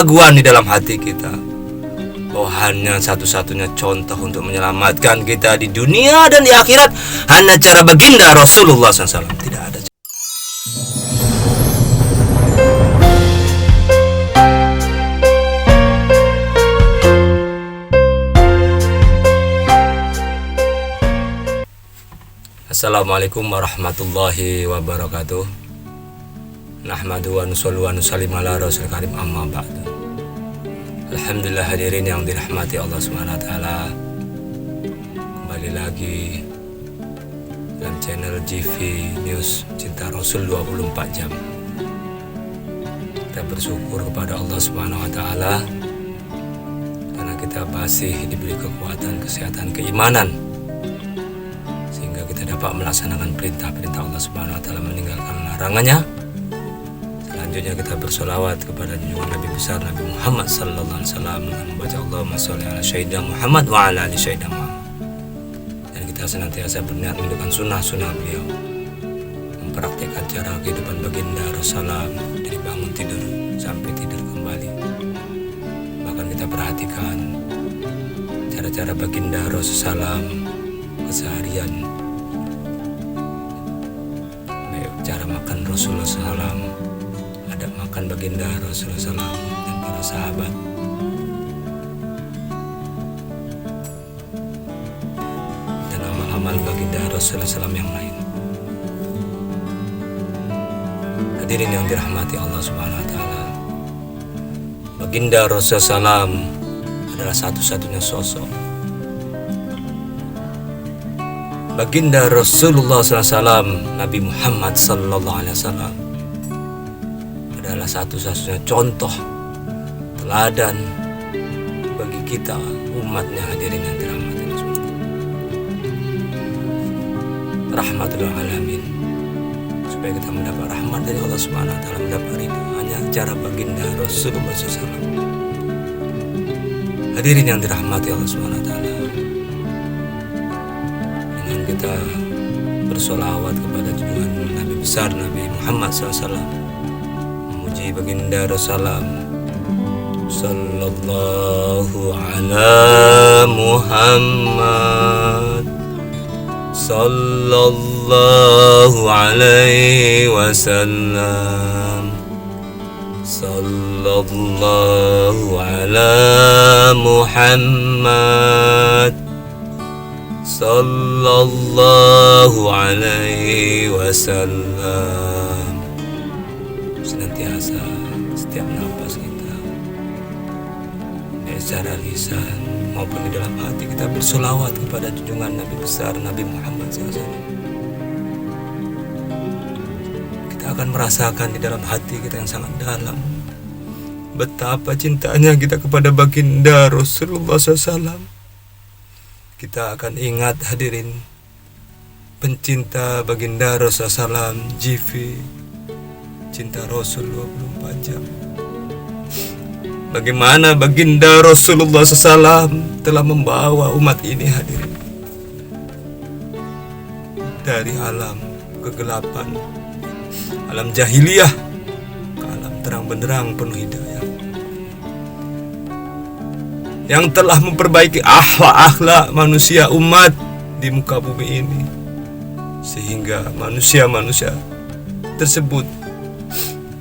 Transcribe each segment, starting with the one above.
keraguan di dalam hati kita bahwa hanya satu-satunya contoh untuk menyelamatkan kita di dunia dan di akhirat hanya cara baginda Rasulullah SAW. Tidak ada. Assalamualaikum warahmatullahi wabarakatuh. Nahmadu wa nusalli wa nusallim ala rasul karim, amma ba'du. Alhamdulillah, hadirin yang dirahmati Allah SWT, kembali lagi dalam channel GV News Cinta Rasul 24 jam. Kita bersyukur kepada Allah SWT karena kita masih diberi kekuatan, kesehatan, keimanan, sehingga kita dapat melaksanakan perintah-perintah Allah SWT, meninggalkan larangannya. Selanjutnya kita bersolawat kepada junjungan Nabi besar Nabi Muhammad sallallahu alaihi wasallam dengan membaca Allahumma sholli ala sayyidina Muhammad wa ala ali sayyidina Muhammad. Dan kita senantiasa berniat menunjukkan sunnah-sunnah beliau, mempraktikkan cara kehidupan baginda Rasulullah dari bangun tidur sampai tidur kembali. Bahkan kita perhatikan cara-cara baginda Rasulullah keseharian, cara makan Rasulullah SAW, ada makan baginda Rasulullah SAW dan para sahabat, dan amal-amal baginda Rasulullah SAW yang lain. Hadirin yang dirahmati Allah Subhanahu Wa Taala, baginda Rasulullah SAW adalah satu-satunya sosok. Baginda Rasulullah SAW, Nabi Muhammad Sallallahu Alaihi Wasallam, adalah satu-satunya contoh teladan bagi kita umatnya, hadirin yang dirahmati Allah SWT. Rahmatul alamin, supaya kita mendapat rahmat dari Allah Subhanahu Wa Taala, mendapat ridho, hanya cara baginda Rasulullah SAW. Hadirin yang dirahmati Allah Subhanahu Wa Taala, kita bersolawat kepada junjungan Nabi besar Nabi Muhammad SAW, memuji baginda Rasulullah sallallahu ala Muhammad sallallahu alaihi wasallam, sallallahu ala Muhammad sallallahu alaihi wasallam. Senantiasa setiap nafas kita, secara lisan maupun di dalam hati, kita bersolawat kepada junjungan Nabi besar Nabi Muhammad SAW. Kita akan merasakan di dalam hati kita yang sangat dalam betapa cintanya kita kepada baginda Rasulullah SAW. Kita akan ingat, hadirin pencinta baginda Rasulullah SAW, GV Cinta Rasul 24 jam, bagaimana baginda Rasulullah SAW telah membawa umat ini, hadirin, dari alam kegelapan, alam jahiliyah, ke alam terang benderang penuh hidayah, yang telah memperbaiki akhlak manusia umat di muka bumi ini, sehingga manusia-manusia tersebut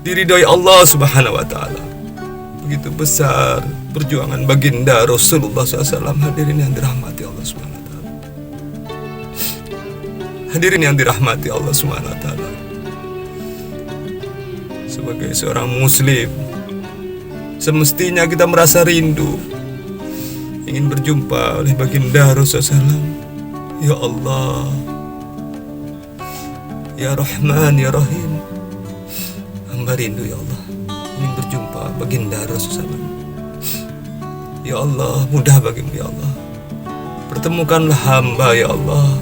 diridhoi Allah Subhanahu Wa Taala. Begitu besar perjuangan baginda Rasulullah SAW, hadirin yang dirahmati Allah Subhanahu Wa Taala. Hadirin yang dirahmati Allah Subhanahu Wa Taala, sebagai seorang muslim, semestinya kita merasa rindu, ingin berjumpa oleh baginda Rasulullah SAW. Ya Allah, Ya Rahman, Ya Rahim, hamba rindu ya Allah, ingin berjumpa baginda Rasulullah SAW. Ya Allah, mudah bagimu ya Allah, pertemukanlah hamba ya Allah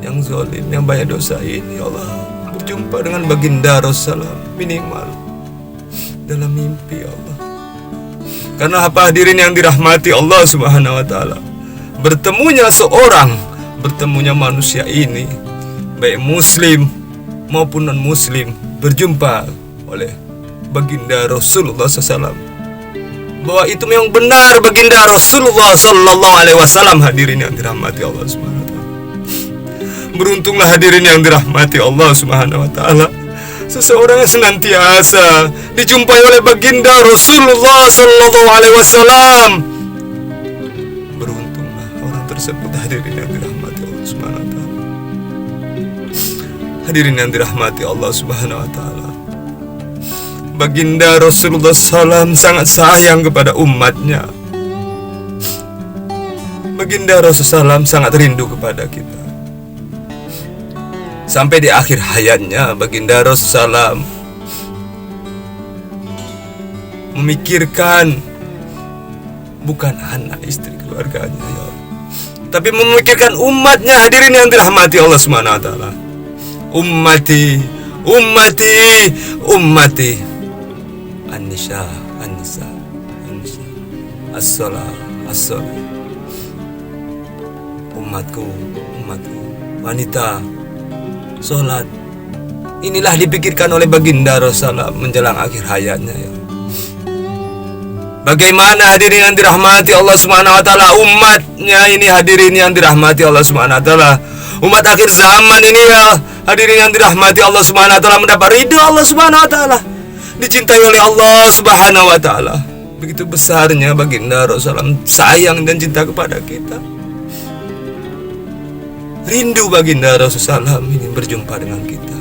yang zalim, yang banyak dosa ini ya Allah, berjumpa dengan baginda Rasulullah SAW, minimal dalam mimpi ya Allah. Karena apa, hadirin yang dirahmati Allah Subhanahu Wa Taala, bertemunya manusia ini, baik muslim maupun non muslim, berjumpa oleh baginda Rasulullah SAW, bahwa itu memang benar baginda Rasulullah Sallallahu Alaihi Wasallam. Hadirin yang dirahmati Allah Subhanahu Wa Taala. Beruntunglah hadirin yang dirahmati Allah Subhanahu Wa Taala, seseorang yang senantiasa dijumpai oleh baginda Rasulullah Sallallahu Alaihi Wasallam. Beruntunglah orang tersebut, hadirin yang dirahmati Allah Subhanahu Wa Taala. Hadirin yang dirahmati Allah Subhanahu Wa Taala. Baginda Rasulullah SAW sangat sayang kepada umatnya. Baginda Rasulullah SAW sangat rindu kepada kita. Sampai di akhir hayatnya baginda Rasulullah SAW memikirkan bukan anak, istri, keluarganya, ya, tapi memikirkan umatnya. Hadirin yang dirahmati Allah Subhanahu Wa Taala. Ummati, ummati, ummati. An-nisa, an-nisa, an-nisa. As-salat, as-salat. Umatku, umatku. Wanita, salat. Inilah dipikirkan oleh baginda Rasulullah menjelang akhir hayatnya, ya. Bagaimana hadirin yang dirahmati Allah Subhanahu Wa Taala, umatnya ini, hadirin yang dirahmati Allah Subhanahu Wa Taala, umat akhir zaman ini, ya, hadirin yang dirahmati Allah Subhanahu Wa Taala, mendapat ridho Allah Subhanahu Wa Taala, dicintai oleh Allah Subhanahu Wa Taala. Begitu besarnya baginda Rasulullah sayang dan cinta kepada kita. Rindu baginda Rasulullah ingin berjumpa dengan kita.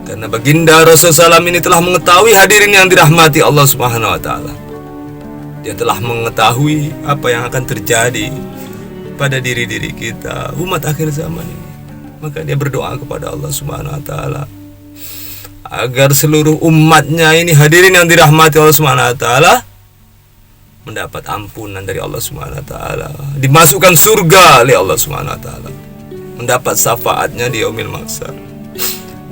Karena baginda Rasulullah ini telah mengetahui, hadirin yang dirahmati Allah Subhanahu Wa Taala, dia telah mengetahui apa yang akan terjadi pada diri-diri kita umat akhir zaman ini. Maka dia berdoa kepada Allah Subhanahu Wa Taala agar seluruh umatnya ini, hadirin yang dirahmati Allah Subhanahu Wa Taala, mendapat ampunan dari Allah Subhanahu Wa Taala, dimasukkan surga oleh Allah Subhanahu Wa Taala, mendapat syafaatnya di yaumil mahsyar.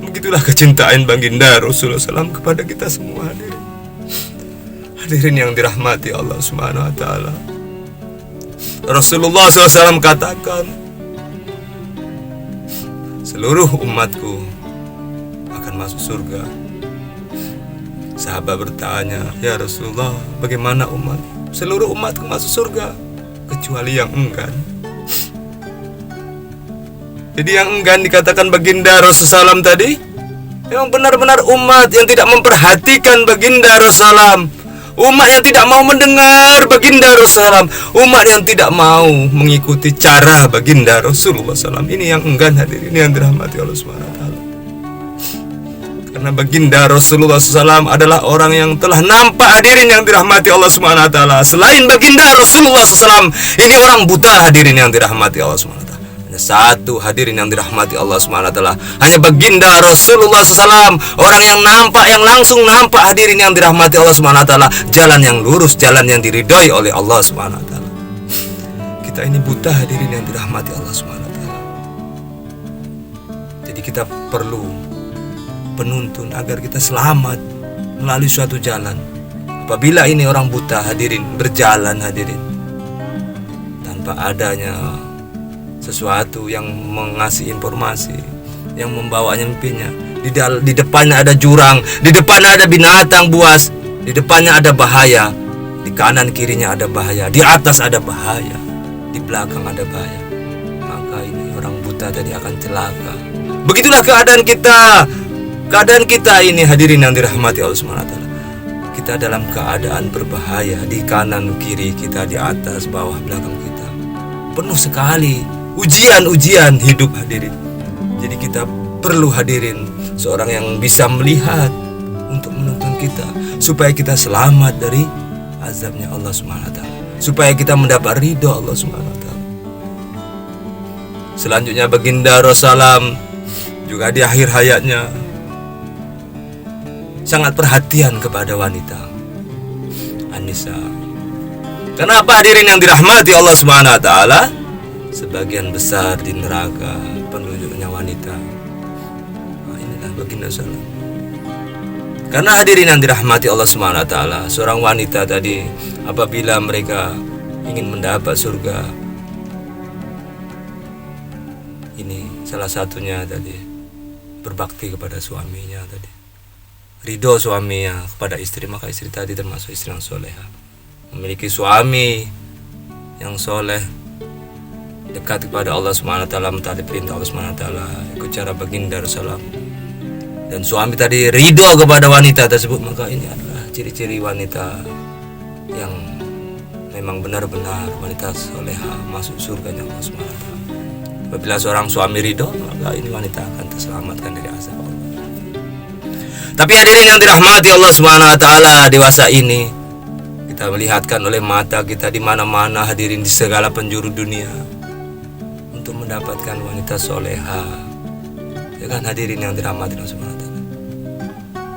Begitulah kecintaan baginda Rasulullah SAW kepada kita semua, hadirin. Hadirin yang dirahmati Allah Subhanahu Wa Taala. Rasulullah SAW katakan, seluruh umatku akan masuk surga. Sahabat bertanya, ya Rasulullah, bagaimana umat? Seluruh umatku masuk surga kecuali yang enggan. Jadi yang enggan dikatakan baginda Rasulullah SAW tadi, memang benar-benar umat yang tidak memperhatikan baginda Rasulullah SAW, umat yang tidak mau mendengar baginda Rasulullah SAW, umat yang tidak mau mengikuti cara baginda Rasulullah SAW. Ini yang enggan, hadirin yang dirahmati Allah Subhanahu Wa Taala. Karena baginda Rasulullah SAW adalah orang yang telah nampak, hadirin yang dirahmati Allah Subhanahu Wa Taala. Selain baginda Rasulullah SAW, ini orang buta, hadirin yang dirahmati Allah Subhanahu Wa Taala. Hanya satu, hadirin yang dirahmati Allah Subhanahu Wa Taala, hanya baginda Rasulullah SAW, orang yang nampak, yang langsung nampak, hadirin yang dirahmati Allah Subhanahu Wa Taala, jalan yang lurus, jalan yang diridhoi oleh Allah Subhanahu Wa Taala. Kita ini buta, hadirin yang dirahmati Allah Subhanahu Wa Taala. Jadi kita perlu penuntun agar kita selamat melalui suatu jalan. Apabila ini orang buta, hadirin, berjalan, hadirin, tanpa adanya sesuatu yang mengasih informasi, yang membawanya mimpinya. Di depannya ada jurang, di depannya ada binatang buas, di depannya ada bahaya, di kanan kirinya ada bahaya, di atas ada bahaya, di belakang ada bahaya. Maka ini orang buta tadi akan celaka. Begitulah keadaan kita. Keadaan kita ini, hadirin yang dirahmati Allah Subhanahu Wa Taala, kita dalam keadaan berbahaya. Di kanan kiri kita, di atas bawah belakang kita, penuh sekali ujian-ujian hidup, hadirin. Jadi kita perlu, hadirin, seorang yang bisa melihat untuk menuntun kita, supaya kita selamat dari azabnya Allah Subhanahu Wa Taala, supaya kita mendapat ridho Allah Subhanahu Wa Taala. Selanjutnya baginda Rasulullah juga di akhir hayatnya sangat perhatian kepada wanita, An-nisa. Kenapa, hadirin yang dirahmati Allah Subhanahu Wa Taala? Sebagian besar di neraka penduduknya wanita. Nah, inilah baginda Rasulullah. Karena hadirin yang dirahmati Allah Subhanahu Wa Taala, seorang wanita tadi apabila mereka ingin mendapat surga, ini salah satunya tadi berbakti kepada suaminya tadi. ridho suaminya kepada istri, maka istri tadi termasuk istri yang soleha. Memiliki suami yang soleh, dekat kepada Allah Subhanahu wa taala, mentaati perintah Allah Subhanahu wa taala, ikut cara baginda Rasulullah. Dan suami tadi ridho kepada wanita tersebut, maka ini adalah ciri-ciri wanita yang memang benar-benar wanita soleha, masuk surganya Allah Subhanahu wa taala. Apabila seorang suami ridho, maka ini wanita akan terselamatkan dari azab Allah. Tapi hadirin yang dirahmati Allah Subhanahu wa taala, dewasa ini kita melihatkan oleh mata kita di mana-mana, hadirin, di segala penjuru dunia, untuk mendapatkan wanita soleha. Ya kan, hadirin yang dirahmati Allah Subhanahu wa taala.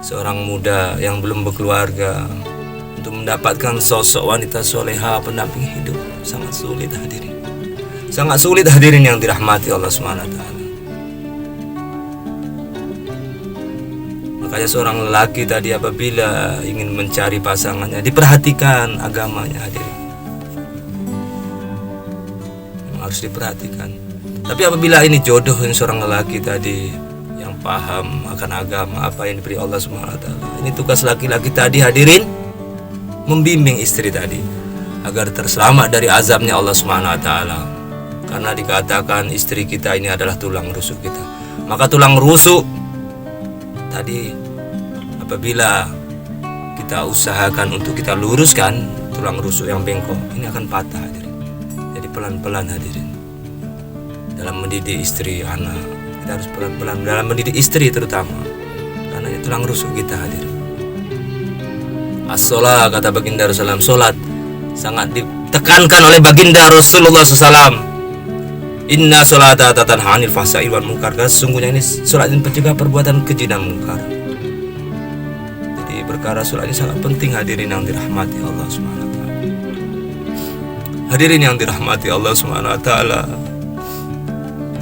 Seorang muda yang belum berkeluarga, untuk mendapatkan sosok wanita soleha pendamping hidup sangat sulit, hadirin. Sangat sulit, hadirin yang dirahmati Allah Subhanahu wa taala. Makanya seorang lelaki tadi apabila ingin mencari pasangannya, diperhatikan agamanya, hadirin. Memang harus diperhatikan. Tapi apabila ini jodoh seorang lelaki tadi yang paham akan agama, apa yang diberi Allah Subhanahu wa taala, ini tugas laki-laki tadi, hadirin, membimbing istri tadi agar terselamat dari azabnya Allah Subhanahu wa taala. Karena dikatakan istri kita ini adalah tulang rusuk kita. Maka tulang rusuk tadi apabila kita usahakan untuk kita luruskan, tulang rusuk yang bengkok ini akan patah, hadirin. Jadi pelan-pelan, hadirin, dalam mendidik istri, anak, kita harus pelan-pelan dalam mendidik istri terutama, karena ini tulang rusuk kita, hadirin. As-sholat, kata baginda Rasulullah, sholat sangat ditekankan oleh baginda Rasulullah SAW. Inna sholata tanha 'anil fahsya'i wal munkar. Karena sesungguhnya ini sholat ini pencegah perbuatan keji dan munkar. Jadi perkara sholat ini sangat penting, hadirin yang dirahmati Allah Subhanahu wa taala. Hadirin yang dirahmati Allah Subhanahu wa taala,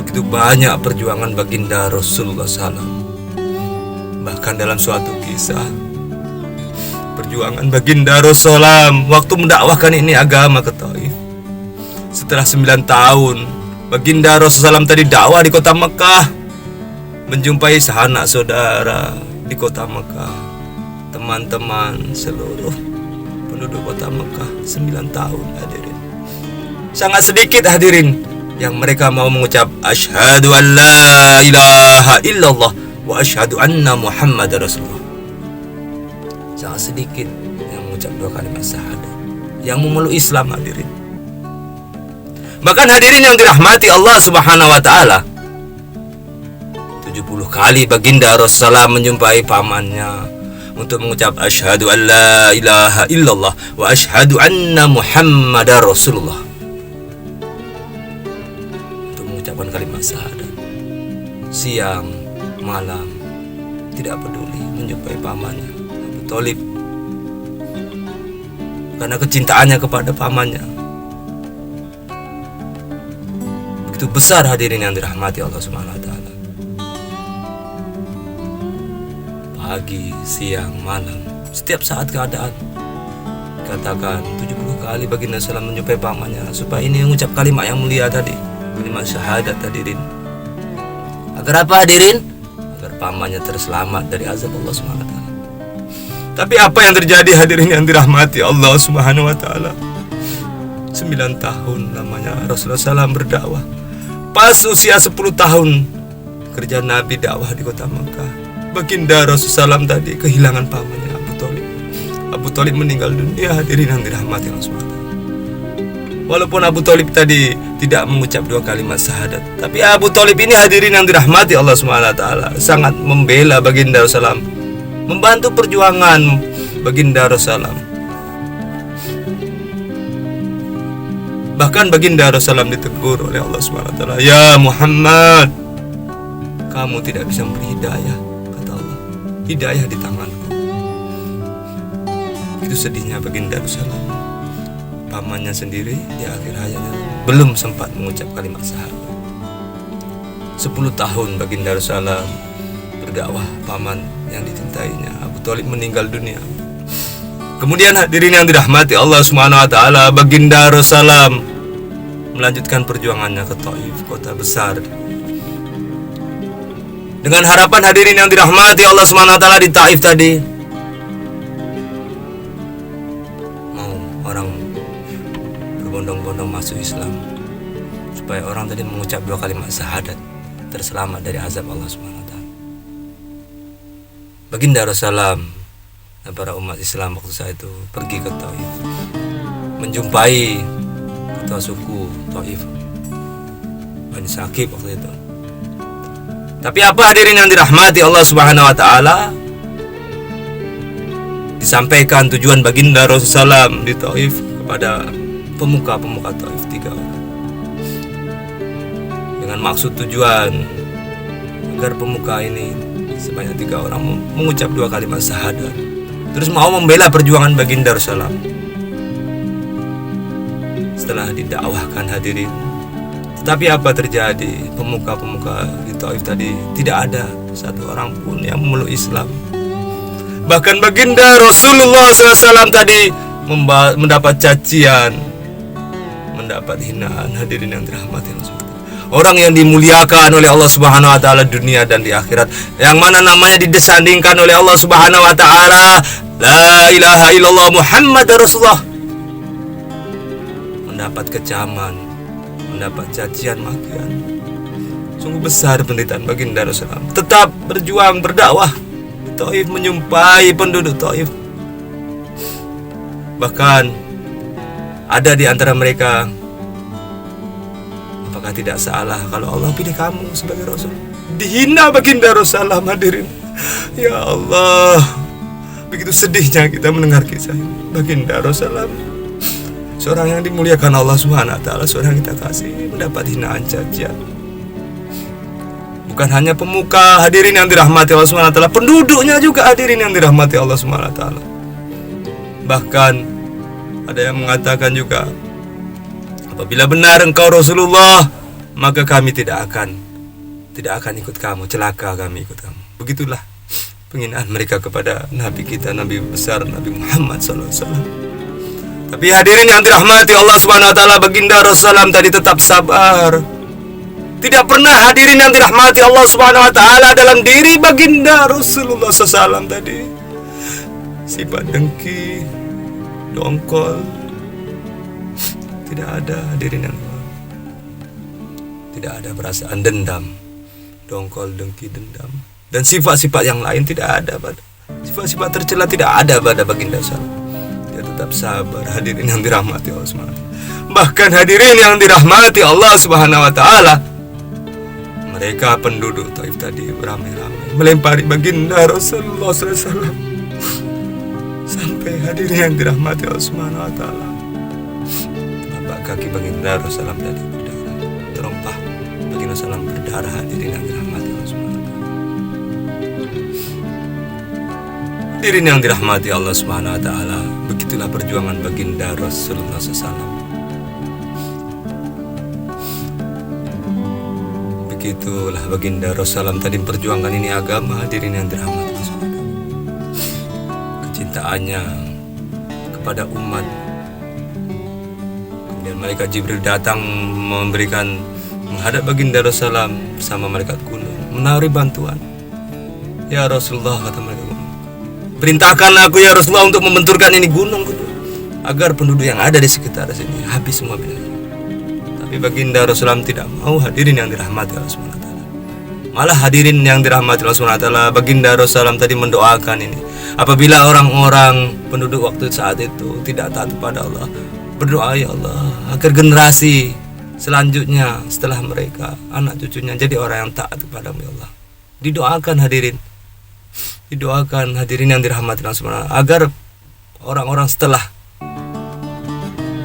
begitu banyak perjuangan baginda Rasulullah SAW. Bahkan dalam suatu kisah, perjuangan baginda Rasulullah waktu mendakwahkan ini agama ke Taif. Setelah 9 tahun baginda Rasulullah SAW tadi dakwah di kota Mekah, menjumpai sahabat saudara di kota Mekah, teman-teman seluruh penduduk kota Mekah. 9 tahun, hadirin. Sangat sedikit, hadirin, yang mereka mau mengucap asyhadu an la ilaha illallah wa asyhadu anna Muhammadar Rasulullah. Sangat sedikit yang mengucap 2 kalimat syahadat, yang memeluk Islam, hadirin. Bahkan hadirin yang dirahmati Allah Subhanahu wa taala, 70 kali baginda Rasulullah menjumpai pamannya untuk mengucap asyhadu an la ilaha illallah wa asyhadu anna Muhammadar Rasulullah, untuk mengucapkan kalimat syahadat. Siang malam tidak peduli menjumpai pamannya Abu Thalib, karena kecintaannya kepada pamannya begitu besar, hadirin yang dirahmati Allah Subhanahu wa taala. Pagi, siang, malam, setiap saat keadaan. Katakan 70 kali baginda SAW menjumpai pamannya supaya ini mengucap kalimat yang mulia tadi, kalimat syahadat, hadirin. Agar apa, hadirin? Agar pamannya terselamat dari azab Allah Subhanahu wa taala. Tapi apa yang terjadi, hadirin yang dirahmati Allah Subhanahu wa taala? 9 tahun namanya Rasulullah SAW berdakwah. Pas usia 10 tahun kerja Nabi dakwah di kota Mekah, baginda Rasulullah SAW tadi kehilangan pamannya Abu Thalib. Abu Thalib meninggal dunia, hadirin yang dirahmati Allah Subhanahu wa taala. Walaupun Abu Thalib tadi tidak mengucap 2 kalimat syahadat, tapi Abu Thalib ini, hadirin yang dirahmati Allah Subhanahu wa taala, sangat membela baginda Rasulullah, membantu perjuangan baginda Rasulullah. Bahkan baginda Rasulullah ditegur oleh Allah Subhanahu wa taala, "Ya Muhammad, kamu tidak bisa memberi hidayah," kata Allah. "Hidayah di tanganku." Itu sedihnya baginda Rasulullah. Pamannya sendiri di akhir hayatnya belum sempat mengucap kalimat syahadat. 10 tahun baginda Rasulullah berdakwah, paman yang dicintainya Abu Thalib meninggal dunia. Kemudian hadirin yang dirahmati Allah Subhanahu wa taala, baginda Rasulullah melanjutkan perjuangannya ke Taif, kota besar Dengan harapan hadirin yang dirahmati Allah Subhanahu wa taala di Taif tadi, mau orang berbondong-bondong masuk Islam, supaya orang tadi mengucap 2 kalimat syahadat, terselamat dari azab Allah Subhanahu wa taala. Baginda Rasulullah dan para umat Islam waktu saat itu pergi ke Taif, menjumpai ketua suku Taif, Bani Saqif waktu itu. Tapi apa hadirin yang dirahmati Allah Subhanahu wa taala? Disampaikan tujuan baginda Rasulullah di Taif kepada pemuka-pemuka Taif 3 orang. Dengan maksud tujuan agar pemuka ini sebanyak 3 orang mengucap 2 kalimat syahadat, terus mau membela perjuangan baginda Rasulullah. Setelah didakwahkan hadirin, tetapi apa terjadi? Pemuka-pemuka di Taif tadi tidak ada satu orang pun yang memeluk Islam. Bahkan baginda Rasulullah SAW tadi mendapat cacian, mendapat hinaan, hadirin yang dirahmati Allah. Orang yang dimuliakan oleh Allah Subhanahu wa taala dunia dan di akhirat, yang mana namanya didesandingkan oleh Allah Subhanahu wa taala, la ilaha illallah Muhammad Rasulullah, mendapat kecaman, mendapat cacian makian. Sungguh besar penderitaan baginda Rasulullah. Tetap berjuang berdakwah di Taif, menyumpai penduduk Taif. Bahkan ada di antara mereka, apakah tidak salah kalau Allah pilih kamu sebagai Rasul? Dihina baginda Rasulullah, hadirin. Ya Allah, begitu sedihnya kita mendengar kisah ini. Baginda Rasulullah, seorang yang dimuliakan Allah Subhanahu wa taala, seorang yang kita kasih, mendapat hinaan cacian. Bukan hanya pemuka, hadirin yang dirahmati Allah Subhanahu wa taala, penduduknya juga hadirin yang dirahmati Allah Subhanahu wa taala. Bahkan ada yang mengatakan juga, apabila benar engkau Rasulullah, maka kami tidak akan ikut kamu, celaka kami ikut kamu. Begitulah penghinaan mereka kepada Nabi kita, Nabi besar Nabi Muhammad SAW. Tapi hadirin yang dirahmati Allah Subhanahu wa taala, baginda Rasulullah tadi tetap sabar. Tidak pernah hadirin yang dirahmati Allah Subhanahu wa taala dalam diri baginda Rasulullah SAW tadi sifat dengki, dongkol. Tidak ada, hadirin yang tidak ada perasaan dendam, dongkol, dengki, dendam, dan sifat-sifat yang lain tidak ada pada sifat-sifat tercela, tidak ada pada baginda SAW. Dia tetap sabar, hadirin yang dirahmati Allah SWT. Bahkan hadirin yang dirahmati Allah Subhanahu wa taala, mereka penduduk Taif tadi beramai-ramai melempari baginda Rasulullah SAW. Sampai hadirin yang dirahmati Allah Subhanahu wa taala, kaki baginda Rasulullah tadi berdarah, terompah baginda Rasulullah berdarah, hadirin yang dirahmati Allah Subhanahu wa taala. Hadirin yang dirahmati Allah Subhanahu wa taala, begitulah perjuangan baginda Rasulullah SAW. Begitulah baginda Rasulullah tadi memperjuangkan ini agama, hadirin yang dirahmati Allah Subhanahu wa taala. Kecintaannya kepada umat. Dan malaikat Jibril datang menghadap baginda Rasulullah bersama malaikat gunung, menawari bantuan. Ya Rasulullah, kata malaikat gunung, perintahkan aku ya Rasulullah untuk membenturkan ini gunung agar penduduk yang ada di sekitar sini habis semua binatang. Tapi baginda Rasulullah tidak mau, hadirin yang dirahmati Allah Subhanahu wa taala. Malah hadirin yang dirahmati Allah Subhanahu wa taala, baginda Rasulullah tadi mendoakan ini. Apabila orang-orang penduduk waktu saat itu tidak taat kepada Allah, berdoa ya Allah agar generasi selanjutnya setelah mereka, anak cucunya jadi orang yang taat kepada-Mu ya Allah. Didoakan hadirin, didoakan hadirin yang dirahmati Allah Subhanahu wa taala, agar orang-orang setelah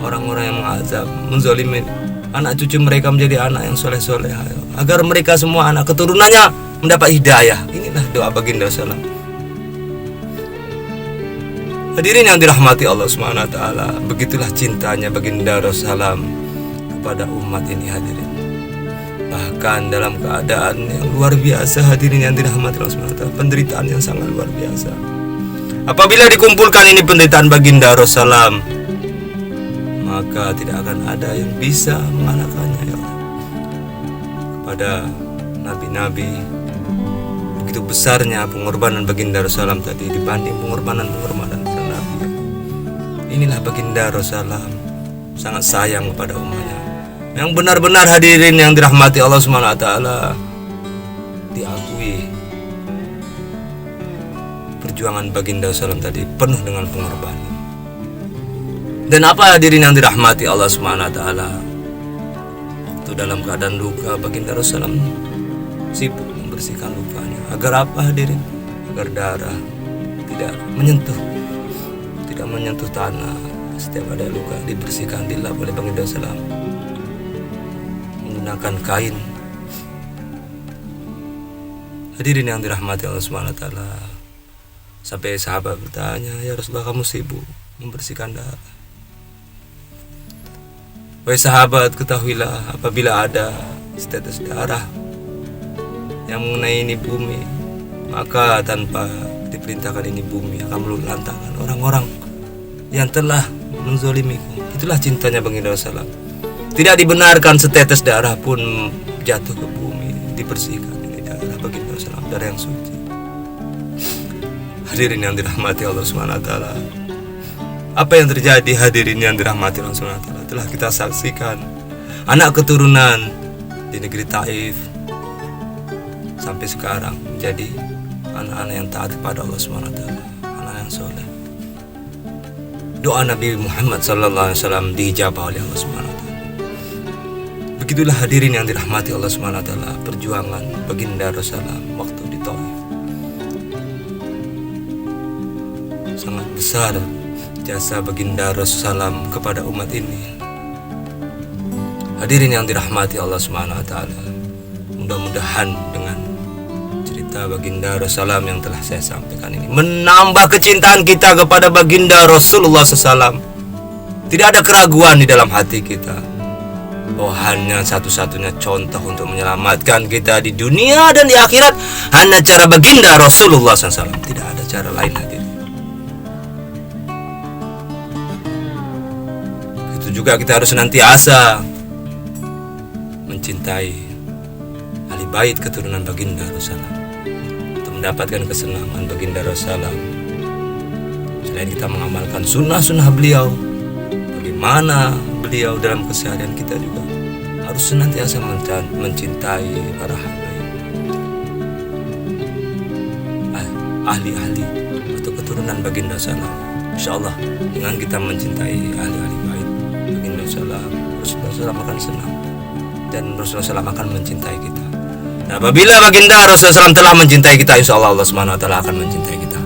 orang-orang yang mengazab, menzalimi anak cucu mereka menjadi anak yang soleh-soleh, agar mereka semua anak keturunannya mendapat hidayah. Inilah doa baginda Rasulullah. Hadirin yang dirahmati Allah Subhanahu wa taala, begitulah cintanya baginda Rasulullah kepada umat ini, hadirin. Bahkan dalam keadaan yang luar biasa, hadirin yang dirahmati Allah Subhanahu wa taala, penderitaan yang sangat luar biasa. Apabila dikumpulkan ini penderitaan baginda Rasulullah, maka tidak akan ada yang bisa mengalahkannya ya Allah. Kepada nabi-nabi, begitu besarnya pengorbanan baginda Rasulullah tadi dibanding pengorbanan para nabi. Inilah baginda Rasulullah sangat sayang kepada umatnya. Yang benar-benar hadirin yang dirahmati Allah Subhanahu wa taala, diakui perjuangan baginda Rasulullah tadi penuh dengan pengorbanan. Dan apa hadirin yang dirahmati Allah Subhanahu wa taala, waktu dalam keadaan luka baginda Rasulullah sibuk membersihkan lukanya. Agar apa hadirin? Agar darah tidak menyentuh tanah. Setiap ada luka dibersihkan, dilap oleh baginda Rasulullah menggunakan kain. Hadirin yang dirahmati Allah Subhanahu wa taala, sampai sahabat bertanya, "Ya Rasulullah, kamu sibuk membersihkan darah?" Wahai sahabat, ketahuilah apabila ada setetes darah yang mengenai ini bumi, maka tanpa diperintahkan ini bumi akan meluluhlantahkan orang-orang yang telah menzolimiku. Itulah cintanya baginda Rasulullah. Tidak dibenarkan setetes darah pun jatuh ke bumi, dibersihkan. Ini darah baginda Rasulullah, darah yang suci. Hadirin yang dirahmati Allah Subhanahu wa taala, apa yang terjadi hadirin yang dirahmati Allah Subhanahu wa taala telah kita saksikan. Anak keturunan di negeri Taif sampai sekarang menjadi anak-anak yang taat kepada Allah Subhanahu wa taala, anak yang soleh. Doa Nabi Muhammad sallallahu alaihi wasallam diijabah oleh Allah Subhanahu wa taala. Begitulah hadirin yang dirahmati Allah Subhanahu wa taala perjuangan baginda Rasulullah waktu di Taif. Sangat besar jasa baginda Rasulullah kepada umat ini. Hadirin yang dirahmati Allah Subhanahu wa taala, mudah-mudahan dengan cerita baginda Rasulullah yang telah saya sampaikan ini menambah kecintaan kita kepada baginda Rasulullah SAW. Tidak ada keraguan di dalam hati kita bahwa hanya satu-satunya contoh untuk menyelamatkan kita di dunia dan di akhirat hanya cara baginda Rasulullah SAW. Tidak ada cara lain hadirin. Begitu juga kita harus senantiasa mencintai ahli bait keturunan baginda Rasulullah untuk mendapatkan kesenangan baginda Rasulullah. Selain kita mengamalkan sunnah-sunnah beliau, bagaimana beliau dalam keseharian, kita juga harus senantiasa mencintai para habaib, ahli-ahli atau keturunan baginda Rasulullah. Insyaallah dengan kita mencintai ahli-ahli bait baginda Rasulullah, Rasulullah akan senang dan Rasulullah akan mencintai kita. Dan apabila baginda Rasulullah telah mencintai kita, insyaallah Allah Subhanahu wa taala akan mencintai kita.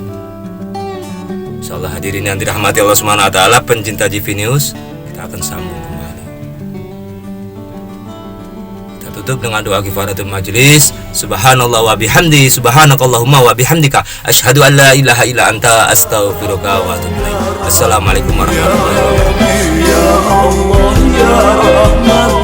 Insyaallah hadirin yang dirahmati Allah Subhanahu wa taala, pencinta GV News, kita akan sambung kembali. Kita tutup dengan doa kifaratul majlis. Subhanallah wa bihamdi, subhanakallahumma wa bihamdika, asyhadu an la ilaha illa anta, astaghfiruka wa atubu ilaik. Assalamualaikum warahmatullahi wabarakatuh. Ya Allah ya Rahman